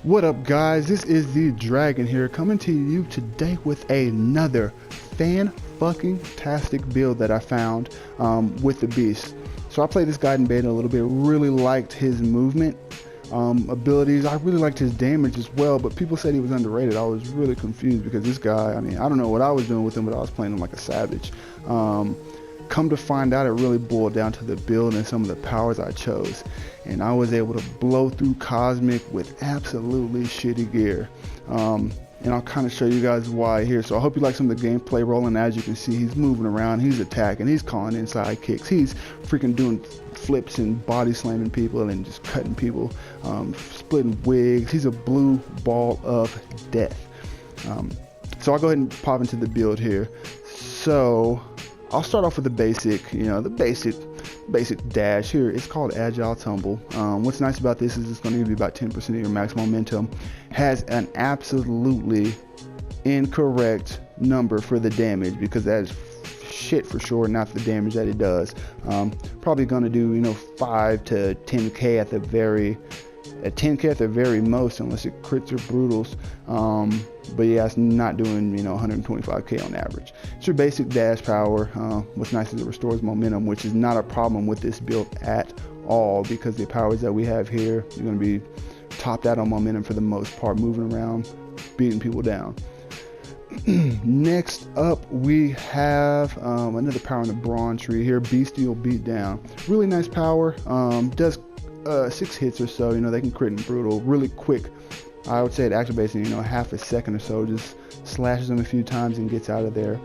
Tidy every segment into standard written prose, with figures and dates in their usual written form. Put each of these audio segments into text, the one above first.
What up, guys? This is the Jraegun here, coming to you today with another fan-fucking-tastic build that I found with the beast. So I played this guy in beta a little bit, really liked his movement abilities. I really liked his damage as well, but people said he was underrated. I was really confused because this guy, I mean, I don't know what I was doing with him, but I was playing him like a savage. Come to find out, it really boiled down to the build and some of the powers I chose, and I was able to blow through Cosmic with absolutely shitty gear. And I'll kind of show you guys why here. So I hope you like some of the gameplay rolling. As you can see, he's moving around, he's attacking, he's calling inside kicks, he's freaking doing flips and body slamming people and just cutting people, splitting wigs. He's a blue ball of death. So I'll go ahead and pop into the build here. So I'll start off with the basic, the basic dash here. It's called Agile Tumble. What's nice about this is it's going to give you about 10% of your max momentum. Has an absolutely incorrect number for the damage, because that is shit for sure, not the damage that it does. Probably going to do 5 to 10k at the very 10k at the very most, unless it crits or brutals. But yeah, it's not doing 125k on average. It's your basic dash power. What's nice is it restores momentum, which is not a problem with this build at all, because the powers that we have here, you're going to be topped out on momentum for the most part, moving around, beating people down. Next up, we have another power in the bronze tree here, Bestial Beatdown. Really nice power. Does 6 hits or so. They can crit and brutal really quick. I would say it activates in half a second or so, just slashes them a few times and gets out of there.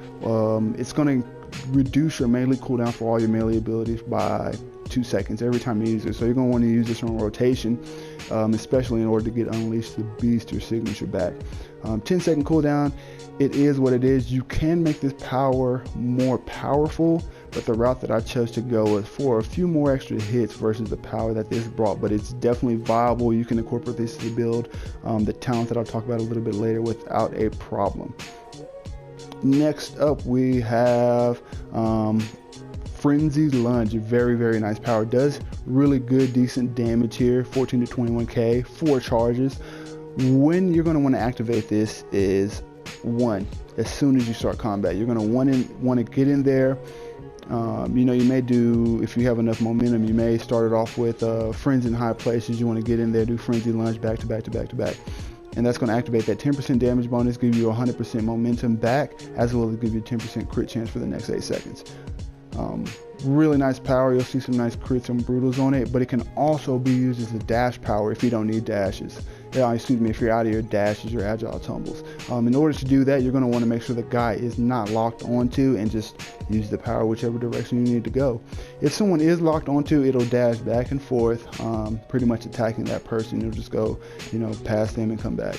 It's going to reduce your melee cooldown for all your melee abilities by 2 seconds every time you use it. So you're going to want to use this on rotation, especially in order to get Unleash the Beast or signature back. 10-second cooldown. It is what it is. You can make this power more powerful, but the route that I chose to go was for a few more extra hits versus the power that this brought. But it's definitely viable. You can incorporate this to the build, the talent that I'll talk about a little bit later, without a problem. Next up, we have Frenzy Lunge. A very nice power. Does really good, decent damage here. 14 to 21k, 4 charges. When you're going to want to activate this is as soon as you start combat. You're going to want to get in there. You may do, if you have enough momentum, you may start it off with Friends in High Places. You want to get in there, do Frenzy Lunge back to back to back to back. And that's going to activate that 10% damage bonus, give you 100% momentum back, as well as give you a 10% crit chance for the next 8 seconds. Really nice power. You'll see some nice crits and brutals on it, but it can also be used as a dash power if you don't need dashes. If you're out of your dashes or agile tumbles. In order to do that, you're going to want to make sure the guy is not locked onto, and just use the power whichever direction you need to go. If someone is locked onto, it'll dash back and forth, pretty much attacking that person. It'll just go, past them and come back.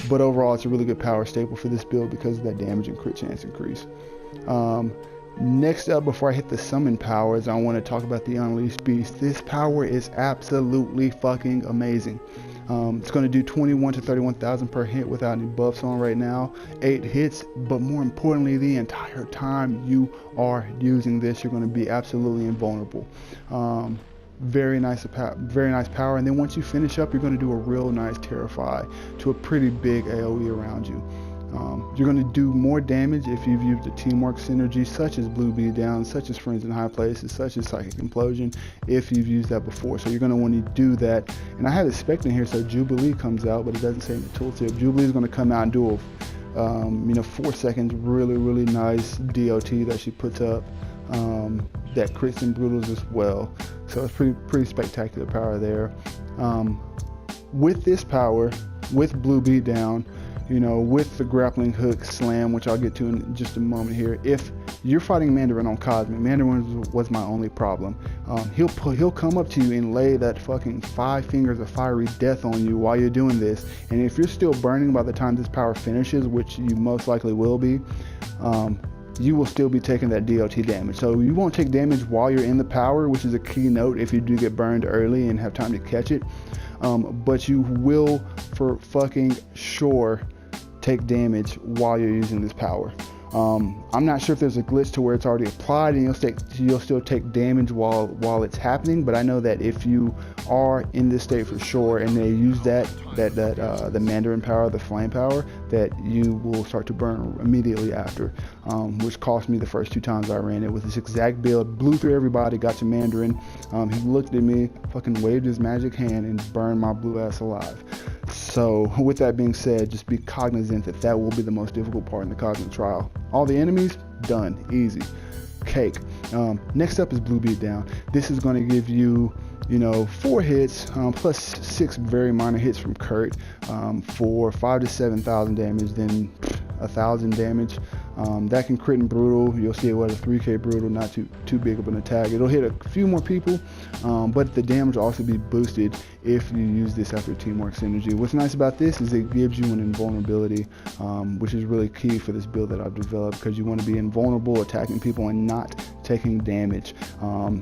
But overall, it's a really good power staple for this build because of that damage and crit chance increase. Next up, before I hit the summon powers, I want to talk about the Unleashed Beast. This power is absolutely fucking amazing. It's going to do 21 to 31,000 per hit without any buffs on right now. 8 hits, but more importantly, the entire time you are using this, you're going to be absolutely invulnerable. Very nice power. And then once you finish up, you're going to do a real nice Terrify to a pretty big AoE around you. You're going to do more damage if you've used a teamwork synergy, such as Blue Beatdown, such as Friends in High Places, such as Psychic Implosion, if you've used that before. So you're going to want to do that. And I had a spec in here, so Jubilee comes out, but it doesn't say in the tooltip. Jubilee is going to come out and do a 4 seconds really nice DOT that she puts up, that crits and brutals as well. So it's pretty spectacular power there. With this power, with Blue Beatdown, with the grappling hook slam, which I'll get to in just a moment here. If you're fighting Mandarin on Cosmic, Mandarin was my only problem. He'll come up to you and lay that fucking 5 fingers of fiery death on you while you're doing this. And if you're still burning by the time this power finishes, which you most likely will be, you will still be taking that DOT damage. So you won't take damage while you're in the power, which is a key note if you do get burned early and have time to catch it. But you will for fucking sure take damage while you're using this power. I'm not sure if there's a glitch to where it's already applied and you'll still take damage while it's happening, but I know that if you are in this state for sure and they use the Mandarin power, the flame power, that you will start to burn immediately after, which cost me the first 2 times I ran it with this exact build. Blew through everybody, got to Mandarin. He looked at me, fucking waved his magic hand and burned my blue ass alive. So with that being said, just be cognizant that that will be the most difficult part in the Cosmic Trial. All the enemies, done, easy, cake. Next up is Blue Beatdown. This is going to give you, 4 hits plus 6 very minor hits from Kurt for 5,000 to 7,000 damage, then 1,000 damage. That can crit and brutal. You'll see it was a 3k brutal, not too big of an attack. It'll hit a few more people, but the damage will also be boosted if you use this after Teamwork Synergy. What's nice about this is it gives you an invulnerability, which is really key for this build that I've developed, because you want to be invulnerable, attacking people and not taking damage.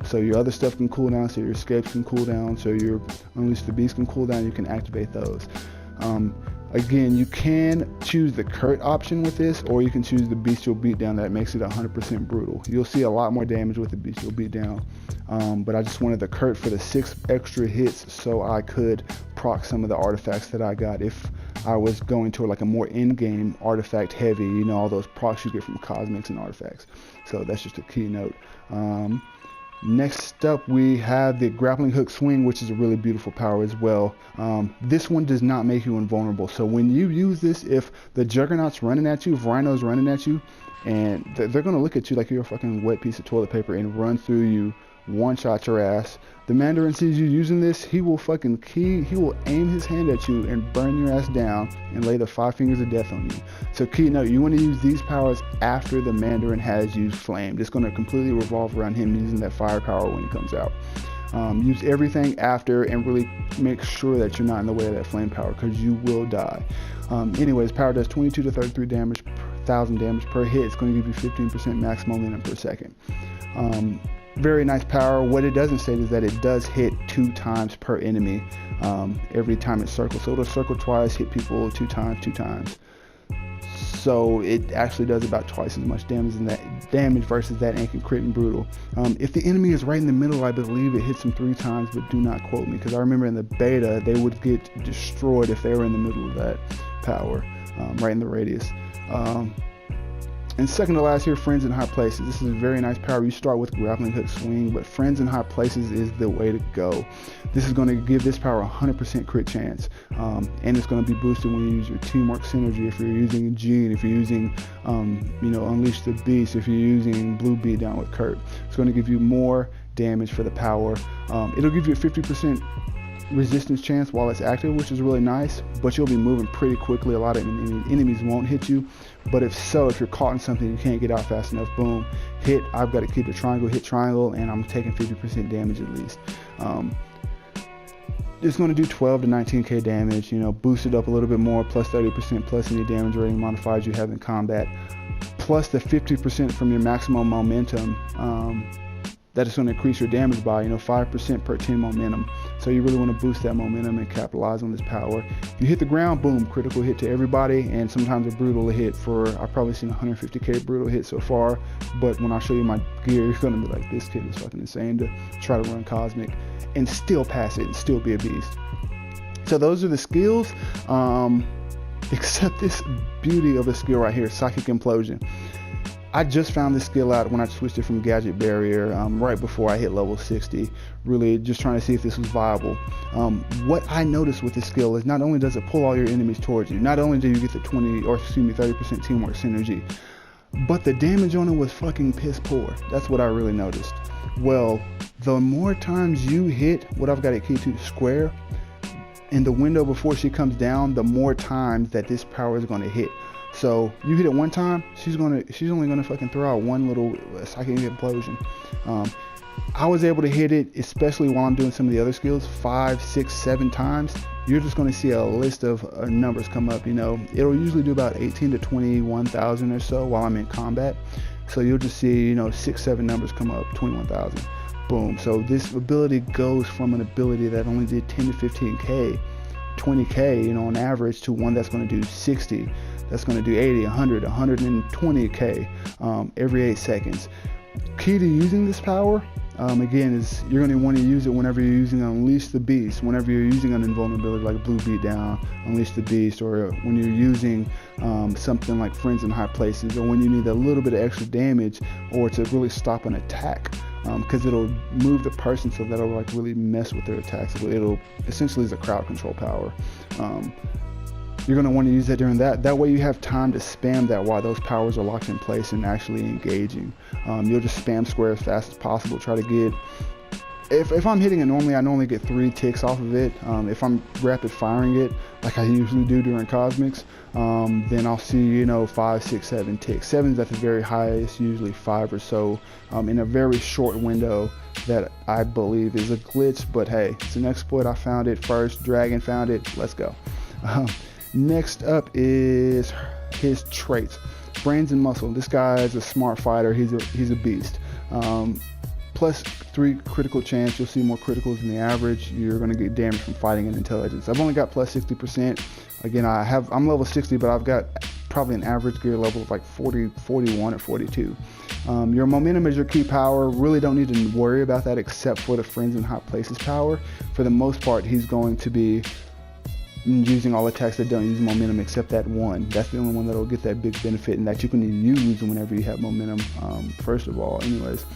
So your other stuff can cool down, so your escapes can cool down, so your Unleash the Beast can cool down, you can activate those. Again, you can choose the Kurt option with this, or you can choose the Bestial Beatdown that makes it 100% brutal. You'll see a lot more damage with the Bestial Beatdown, but I just wanted the Kurt for the 6 extra hits so I could proc some of the artifacts that I got if I was going to like a more in-game artifact heavy, all those procs you get from cosmics and artifacts. So that's just a key note. Next up, we have the Grappling Hook Swing, which is a really beautiful power as well. This one does not make you invulnerable. So when you use this, if the Juggernaut's running at you, if Rhino's running at you, and they're going to look at you like you're a fucking wet piece of toilet paper and run through you, one-shot your ass. The Mandarin sees you using this, he will aim his hand at you and burn your ass down and lay the 5 fingers of death on you. So key note, you want to use these powers after the Mandarin has used Flame. It's going to completely revolve around him using that fire power when he comes out. Use everything after and really make sure that you're not in the way of that flame power, because you will die. Anyways, power does 22 to 33 damage, 1,000 damage per hit. It's going to give you 15% max momentum per second. Very nice power. What it doesn't state is that it does hit 2 times per enemy every time it circles. So it'll circle twice, hit people 2 times. So it actually does about twice as much damage versus that and can crit and brutal. If the enemy is right in the middle, I believe it hits them 3 times, but do not quote me, because I remember in the beta they would get destroyed if they were in the middle of that power, right in the radius. And second to last here, Friends in High Places. This is a very nice power. You start with Grappling Hook Swing, but Friends in High Places is the way to go. This is going to give this power 100% crit chance, and it's going to be boosted when you use your Teamwork Synergy. If you're using Gene, if you're using, Unleash the Beast, if you're using Blue Beatdown with Kurt, it's going to give you more damage for the power. It'll give you a 50% resistance chance while it's active, which is really nice, but you'll be moving pretty quickly. A lot of enemies won't hit you, but if you're caught in something you can't get out fast enough, boom, hit. I've got to keep the triangle, hit triangle, and I'm taking 50% damage at least. It's going to do 12 to 19k damage, boost it up a little bit more, plus 30% plus any damage rating modifiers you have in combat, plus the 50% from your maximum momentum. That is going to increase your damage by 5% per 10 momentum. So you really want to boost that momentum and capitalize on this power. You hit the ground, boom, critical hit to everybody, and sometimes a brutal hit. I've probably seen 150k brutal hit so far, but when I show you my gear, you're going to be like, this kid is fucking insane to try to run Cosmic and still pass it and still be a beast. So those are the skills, except this beauty of a skill right here, Psychic Implosion. I just found this skill out when I switched it from Gadget Barrier right before I hit level 60, really just trying to see if this was viable. What I noticed with this skill is not only does it pull all your enemies towards you, not only do you get the 30% Teamwork Synergy, but the damage on it was fucking piss poor. That's what I really noticed. Well, the more times you hit what I've got at key to square in the window before she comes down, the more times that this power is going to hit. So you hit it one time, she's only gonna fucking throw out one little Psychic Implosion. I was able to hit it, especially while I'm doing some of the other skills, 5, 6, 7 times. You're just gonna see a list of numbers come up. It'll usually do about 18 to 21,000 or so while I'm in combat. So you'll just see 6, 7 numbers come up, 21,000. Boom. So this ability goes from an ability that only did 10 to 15k 20k, you know, on average, to one that's going to do 60, that's going to do 80, 100, 120k every 8 seconds. Key to using this power, again, is you're going to want to use it whenever you're using Unleash the Beast, whenever you're using an invulnerability like Blue Beatdown, Unleash the Beast, or when you're using something like Friends in High Places, or when you need a little bit of extra damage, or to really stop an attack, because it'll move the person so that'll like really mess with their attacks. It'll essentially is a crowd control power. You're going to want to use that during that way you have time to spam that while those powers are locked in place and actually engaging. You'll just spam square as fast as possible, try to get, if I'm hitting it normally, I normally get 3 ticks off of it. If I'm rapid firing it like I usually do during Cosmics, then I'll see, you know, 5, 6, 7 ticks. 7's at the very highest, usually 5 or so, in a very short window that I believe is a glitch, but hey, it's an exploit. I found it first, Jraegun found it, let's go. Next up is his traits. Brains and muscle. This guy is a smart fighter. He's a beast. Plus 3 critical chance. You'll see more criticals than the average. You're going to get damage from fighting and intelligence. I've only got plus 60%. Again, I'm level 60, but I've got probably an average gear level of like 40, 41 or 42. Your momentum is your key power. Really don't need to worry about that except for the Friends in High Places power. For the most part, he's going to be using all attacks that don't use momentum except that one. That's the only one that'll get that big benefit and that you can use whenever you have momentum, first of all. Anyways,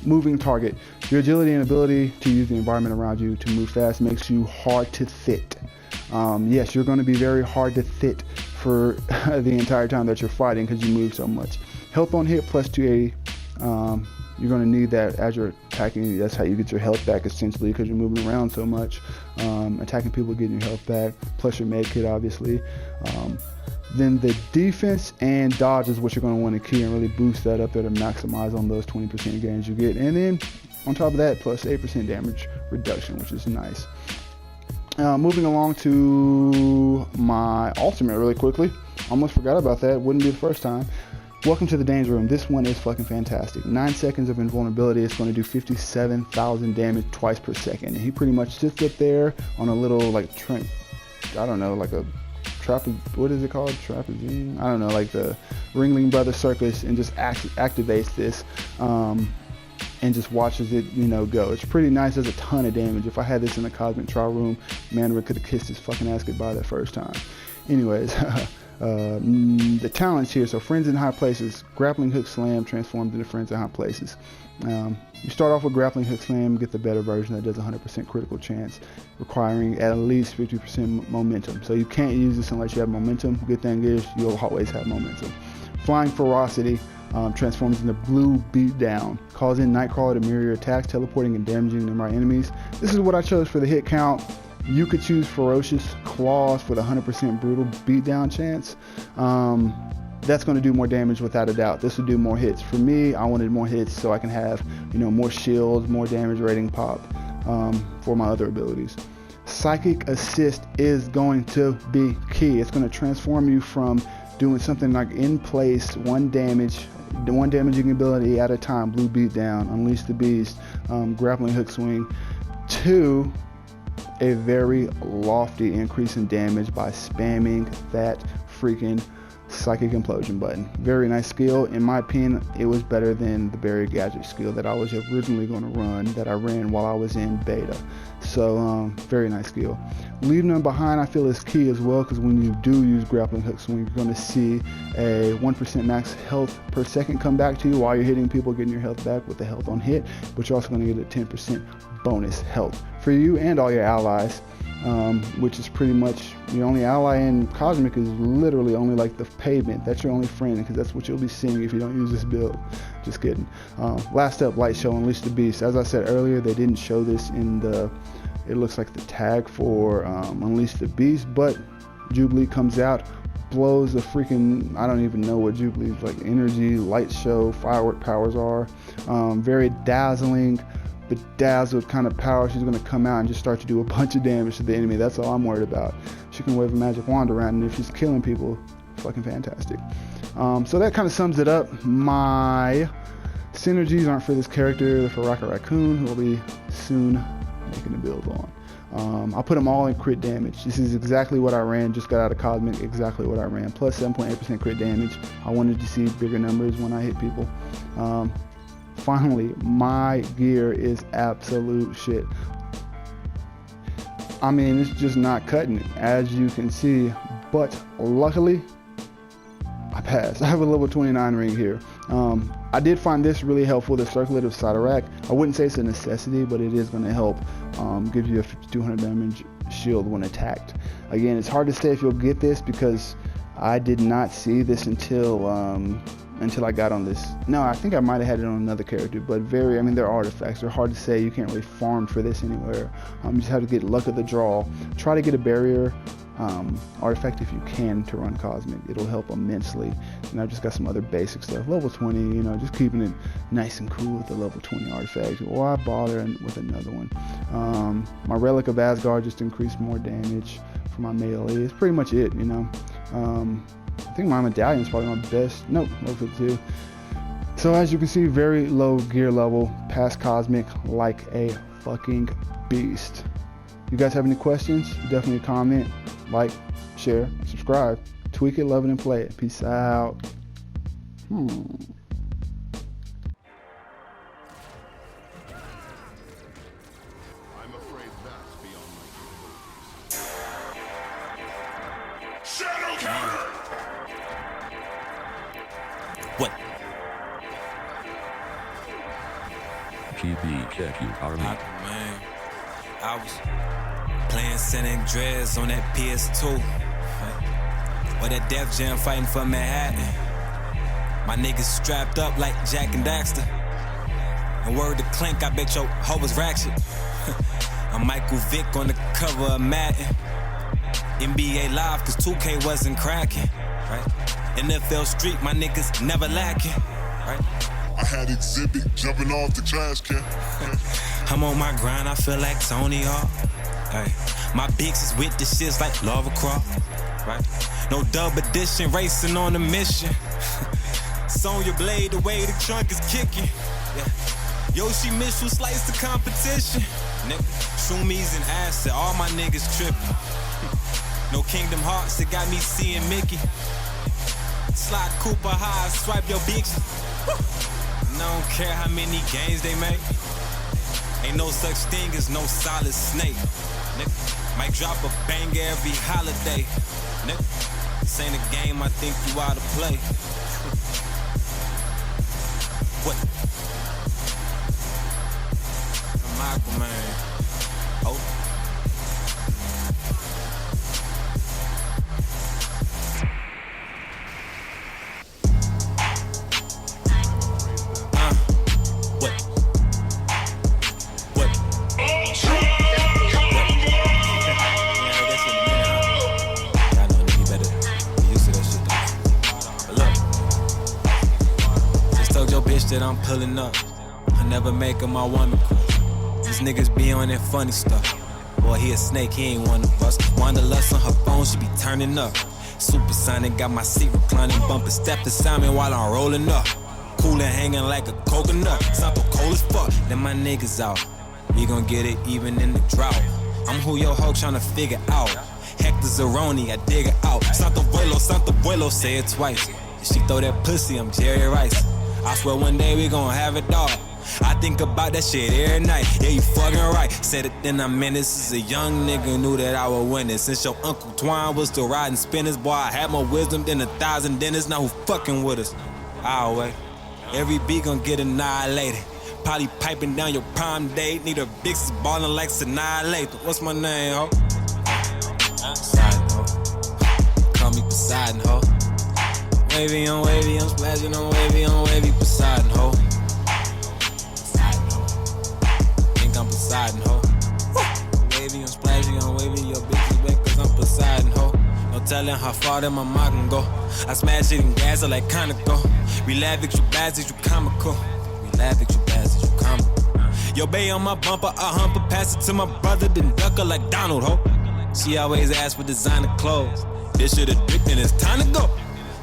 moving target. Your agility and ability to use the environment around you to move fast makes you hard to fit. Yes, you're going to be very hard to fit for the entire time that you're fighting because you move so much. Health on hit plus 280. You're going to need that as you're attacking. That's how you get your health back, essentially, because you're moving around so much. Attacking people, getting your health back, plus your med kit, obviously. Then the defense and dodge is what you're going to want to key and really boost that up there to maximize on those 20% gains you get. And then on top of that, plus 8% damage reduction, which is nice. Moving along to my ultimate really quickly. Almost forgot about that. Wouldn't be the first time. Welcome to the Danger Room. This one is fucking fantastic. 9 seconds of invulnerability. It's going to do 57,000 damage twice per second. And he pretty much sits up there on a little like I don't know, like a what is it called? Trapezium? I don't know, like the Ringling Brothers Circus, and just activates this and just watches it, you know, go. It's pretty nice. Does a ton of damage. If I had this in the Cosmic Trial Room, man, could have kissed his fucking ass goodbye that first time. Anyways, the talents here. So Friends in High Places, Grappling Hook Slam transformed into Friends in High Places. You start off with Grappling Hook Slam, get the better version that does 100% critical chance, requiring at least 50% momentum. So you can't use this unless you have momentum. Good thing is you'll always have momentum. Flying Ferocity transforms into Blue Beatdown, causing Nightcrawler to mirror your attacks, teleporting and damaging nearby enemies. This is what I chose for the hit count. You could choose Ferocious Claws for the 100% brutal beatdown chance. That's going to do more damage without a doubt. This will do more hits. For me, I wanted more hits so I can have, you know, more shields, more damage rating pop for my other abilities. Psychic Assist is going to be key. It's going to transform you from doing something like in place, one damaging ability at a time, Blue Beatdown, Unleash the Beast, Grappling Hook Swing, to a very lofty increase in damage by spamming that freaking Psychic Implosion button. Very nice skill. In my opinion, it was better than the Barrier Gadget skill that I was originally going to run, that I ran while I was in beta. So very nice skill. Leaving them behind, I feel, is key as well, because when you do use Grappling Hook Swing, you're going to see a 1% max health per second come back to you while you're hitting people, getting your health back with the health on hit, but you're also going to get a 10% bonus health for you and all your allies, which is pretty much the only ally in Cosmic is literally only like the pavement. That's your only friend, because that's what you'll be seeing if you don't use this build. Just kidding. Last up, Light Show, Unleash the Beast. As I said earlier, they didn't show this in the, it looks like the tag for Unleash the Beast, but Jubilee comes out, blows the freaking, I don't even know what Jubilee's like energy, light show, firework powers are. Very dazzling, bedazzled kind of power. She's going to come out and just start to do a bunch of damage to the enemy. That's all I'm worried about. She can wave a magic wand around, and if she's killing people, fucking fantastic. So that kind of sums it up. My synergies aren't for this character. They're for Rocket Raccoon, who will be soon making a build on. I put them all in crit damage. This is exactly what I ran, just got out of Cosmic, exactly what I ran. Plus 7.8% crit damage. I wanted to see bigger numbers when I hit people. Finally, my gear is absolute shit. I mean, it's just not cutting it, as you can see, but luckily, I passed. I have a level 29 ring here. I did find this really helpful, the Circlet of Savagery. I wouldn't say it's a necessity, but it is going to help give you a 5200 damage shield when attacked. Again, it's hard to say if you'll get this because I did not see this until I got on this. No, I think I might have had it on another character, but I mean, they're artifacts. They're hard to say. You can't really farm for this anywhere. You just have to get luck of the draw. Try to get a barrier artifact if you can to run Cosmic. It'll help immensely. And I've just got some other basic stuff. Level 20, you know, just keeping it nice and cool with the level 20 artifact. Why bother with another one? My Relic of Asgard just increased more damage for my melee. It's pretty much it, you know. I think my medallion is probably my best. Nope, level 52. So as you can see, very low gear level, past Cosmic like a fucking beast. You guys have any questions? Definitely comment, like, share, subscribe. Tweak it, love it, and play it. Peace out. I'm afraid that's beyond my capabilities. Shadow counter! What? GB, check you, Army. Man, I was playing San Andreas on that PS2. Or that Def Jam fighting for Manhattan. My niggas strapped up like Jack and Daxter. And word to Clink, I bet your hoe was ratchet. I'm Michael Vick on the cover of Madden. NBA Live, cause 2K wasn't cracking. Right? NFL Street, my niggas never lacking. Right? I had Exhibit jumping off the trash can. I'm on my grind, I feel like Tony Hawk. Hey, my bigs is with the shits like Lava Croft. Right? No dub edition, racing on a mission. Sonya Blade, the way the trunk is kicking. Yeah. Yoshi Mitchell slice the competition. Shroomies and acid, all my niggas tripping. No Kingdom Hearts, that got me seeing Mickey. Slide Cooper high, swipe your bitch. And I don't care how many games they make. Ain't no such thing as no solid snake. Nigga, might drop a banger every holiday. Nigga, this ain't a game I think you ought to play. What? I'm Aquaman. Oh. That I'm pulling up, I never make her my woman crush. These niggas be on that funny stuff. Boy, he a snake, he ain't one of us. Wanderlust on her phone, she be turning up. Supersonic, got my seat reclining, bumping step to Simon while I'm rolling up. Coolin' hanging like a coconut, something cold as fuck. Then my niggas out, we gon' get it even in the drought. I'm who your hoe tryna figure out. Hector Zeroni, I dig it out. Santo Vuelo, say it twice. If she throw that pussy, I'm Jerry Rice. I swear one day we gon' have it all. I think about that shit every night. Yeah, you fucking right. Said it then I meant this is a young nigga knew that I would win it. Since your Uncle Twine was still riding spinners, boy, I had more wisdom than 1,000 dentists. Now who fucking with us? I'll wait. Every beat gon' get annihilated. Probably piping down your prime date. Need a big ballin' like Sinai. What's my name, ho? Poseidon, ho. Call me Poseidon, ho. Wavy, I'm splashing on wavy, Poseidon, ho. Think I'm Poseidon, ho. Wavy, I'm splashing on wavy, your bitch is wet cause I'm Poseidon, ho. No telling how far that my mind can go. I smash it and gas it like Conoco. We laugh at you bastards, you comical. We laugh at you bastards, you comical. Yo, bae on my bumper, I hump her, pass it to my brother, then duck her like Donald, ho. She always asks for designer clothes. This shit addicting, it's time to go.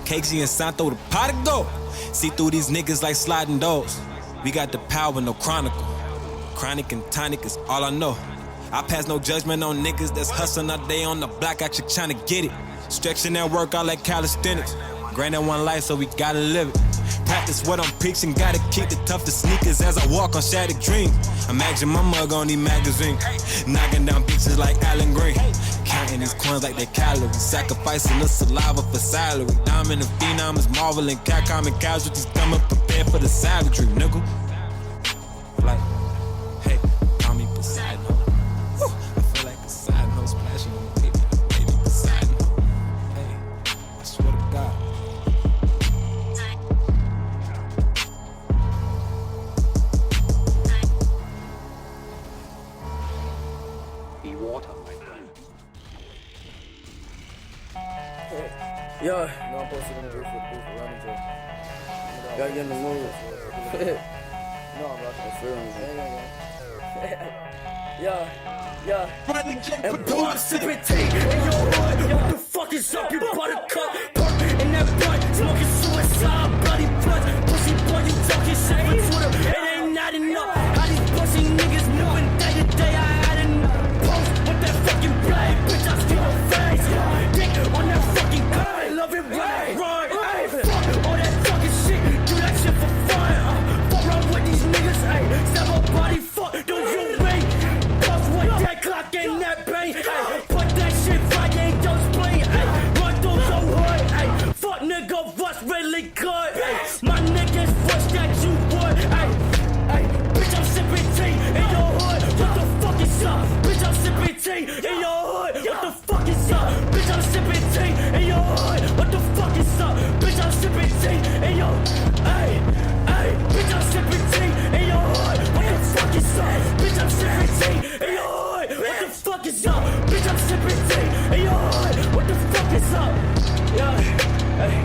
Cakesy and Santo, the pot to go. See through these niggas like sliding doors. We got the power, no chronicle. Chronic and tonic is all I know. I pass no judgment on niggas that's hustling all day on the block, actually tryna get it. Stretching that work out like calisthenics. Granted one life, so we gotta live it. Practice what I'm preaching, gotta keep the toughest sneakers as I walk on shattered dreams. Imagine my mug on these magazines, knocking down bitches like Alan Green. Counting these coins like they calories, sacrificing the saliva for salary. Diamond and phenom is marveling, Capcom and casualties coming prepared for the savagery, nigga. Like, hey, call me Poseidon. Woo, I feel like Poseidon splashing on my baby Poseidon. Hey, I swear to God. Be water, my friend. Yeah. No, I'm posting on the roof with the running joke. Gotta get in the mood. No, bro. I feel yeah. And boy, I'm sipping tea in your hood. What the fuck is up, you buttercup? Perk in that blunt, smoking suicide, bloody blood. Pussy boy, you talking shit for Twitter. It ain't not enough. How these pussy niggas moving day to day? I had enough. Post with that fucking blade, bitch, I steal her face. Dick on that fucking guy, love it when I run. Ay, fuck all that fucking shit, do that shit for fun. Fuck around with these niggas, ayy. Stab a body, fuck, don't you wait. Puff with that clock and that bang, ayy. Put that shit right, ain't just playing, ayy. Run through your hood, ayy. Fuck nigga, what's really good, ayy. My niggas wish that you would, ayy. Ayy, bitch, I'm sipping tea in your hood. What the fuck is up? Bitch, I'm sipping tea in your hood. What the fuck is up? Bitch, I'm sipping tea in your hood. What the fuck is up? Bitch, I'm sipping tea in your ayy, ayy. Bitch, I'm sipping tea in your hood. What the fuck is up? Bitch, I'm sipping tea in your hood. What the fuck is up? Bitch, I'm sipping tea in your hood. What the fuck is up? Yeah, ayy.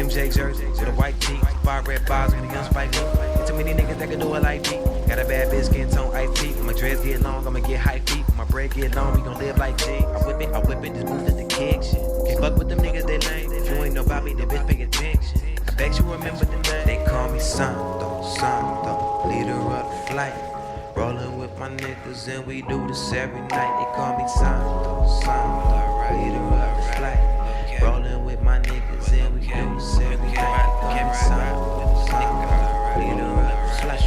MJ jersey with a white tee, 5 red bars with a young spike me. Ain't too many niggas that can do it like me. Got a bad bitch, skin tone IT. When my dreads get long, I'ma get high feet. When my bread get long, we gon' live like G. I whip it, just move to the kick shit. Can't fuck with them niggas, they lame. If you ain't know about me, then bitch pay attention. I bet you remember the name. They call me Santo, leader of the flight. Rollin' with my niggas and we do this every night. They call me Santo, leader of the flight. Rollin' with my niggas and we do this every night. They call me Santo, leader of the flight.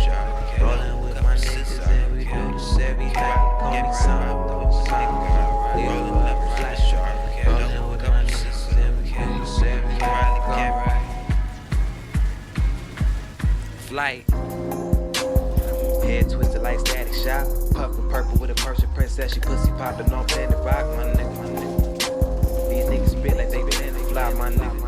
Rollin' with my niggas and we do this every night. They call me Santo, leader of the flight. Rollin' with my niggas and we do this every night. Flight. Head twisted like Static Shock. Puffin' purple with a Persian princess. She pussy poppin' on Planet Rock, my nigga. These niggas spit like they been in they fly, my nigga.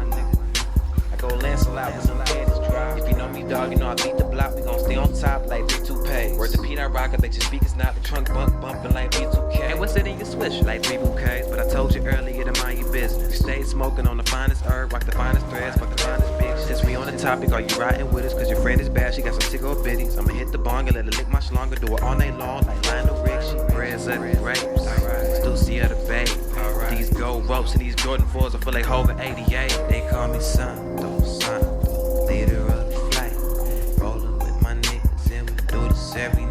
I go Lancelot when them panties dry. If you know me, dog, you know I beat the block. We gon' stay on top like big 2Ps. Word to Pete, I rock. I bet your speakers not the trunk bumpin' like B2K. Hey, what's it in your switch? Like 3 bouquets. But I told you earlier to mind your business. We stay smoking on the finest herb, rock the finest threads, fuck the finest bitch. Since we on the topic, are you riding with us? Cause your friend is bad, she got some tickle bitties. I'ma hit the bong and let her lick my schlonga. Do it all night long like Lionel Richie. Breads up the grapes. Stussy of the bay. These gold ropes in these Jordan 4s, I feel like Hov 88. They call me Santo, leader of the flight. Rolling with my niggas and we do this every